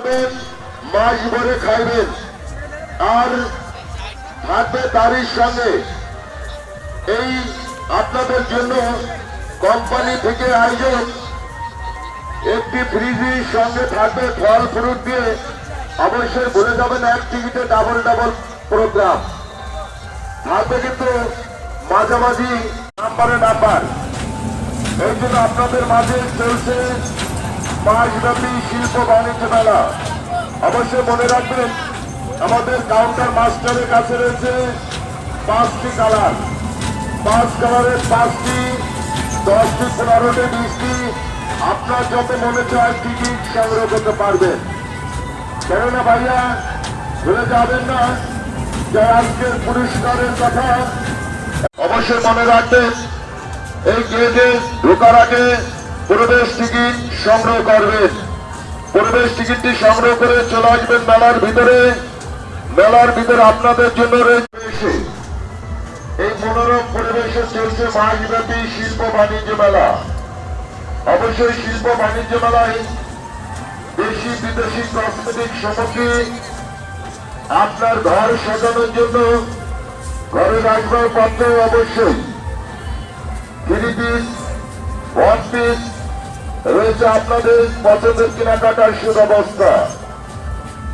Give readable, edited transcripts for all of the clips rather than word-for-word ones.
খাবেন, মাস ভরে খাইবেন। আর থাকবে তারই সঙ্গে এই আপনাদের জন্য কোম্পানি থেকে আয়োজন একটি ফ্রিজের সঙ্গে থাকবে ফল ফ্রুট দিয়ে। অবশ্যই ভুলে যাবেন এক টিকিটে ডাবল ডাবল প্রোগ্রাম থাকবে, কিন্তু মাঝামাঝি নাম্বারে নাম্বার। এই জন্য আপনাদের মাঝে চলছে মাসব্যাপী শিল্প বাণিজ্য মেলা। অবশ্যই মনে রাখবেন আমাদের কাউন্টার মাস্টারের কাছে রয়েছে 5টি কালার, 5 কালারের 5টি, 10টি, 15টি, 20টি আপনার যত মনে চায় টিকিট সংগ্রহ করতে পারবেন। কেননা ভাইয়া ভুলে যাবেন না যে আজকের পুরস্কারের কথা। অবশ্যই মনে রাখবেন এই গেটে ঢোকার আগে প্রবেশ টিকিট সংগ্রহ করবেন। প্রবেশ টিকিটটি সংগ্রহ করে চলে আসবেন মেলার ভিতরে। মেলার ভিতরে আপনাদের জন্য রয়েছে এই মনোরম পরিবেশে চলছে মাসব্যাপী শিল্প বাণিজ্য মেলা। অবশ্যই শিল্প বাণিজ্য মেলায় দেশি বিদেশি কসমেটিক সামগ্রী, আপনার ঘর সাজানোর জন্য ঘরের আসবাবপত্র, অবশ্যই 3 পিস 1 পিস রয়েছে আপনাদের পছন্দের কেনাকাটার সুব্যবস্থা।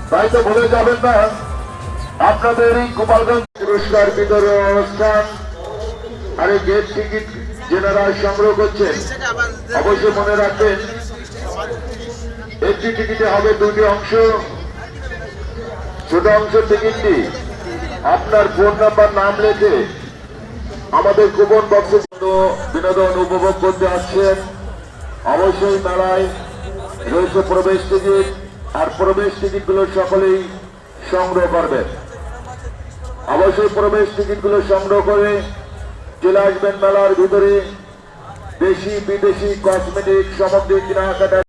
তাই তো ভুলে যাবেন না আপনাদের এই গোপালগঞ্জ পুরস্কার বিতরণ অনুষ্ঠান। আর এই গেট টিকিট যেনারা সংগ্রহ করছেন অবশ্যই মনে রাখবেন একটি টিকিটে হবে 2টি অংশ। ছোট অংশের টিকিটটি আপনার ফোন নাম্বার, নাম লিখে আমাদের কুপন বক্সে বিনোদন উপভোগ করতে আসছেন। অবশ্যই মেলায় রয়েছে প্রবেশ টিকিট, আর প্রবেশ টিকিটগুলো সকলেই সংগ্রহ করবেন। অবশ্যই প্রবেশ টিকিটগুলো সংগ্রহ করে চলে আসবেন মেলার ভিতরে। দেশি বিদেশি কসমেটিক সামগ্রী কেনাকাটা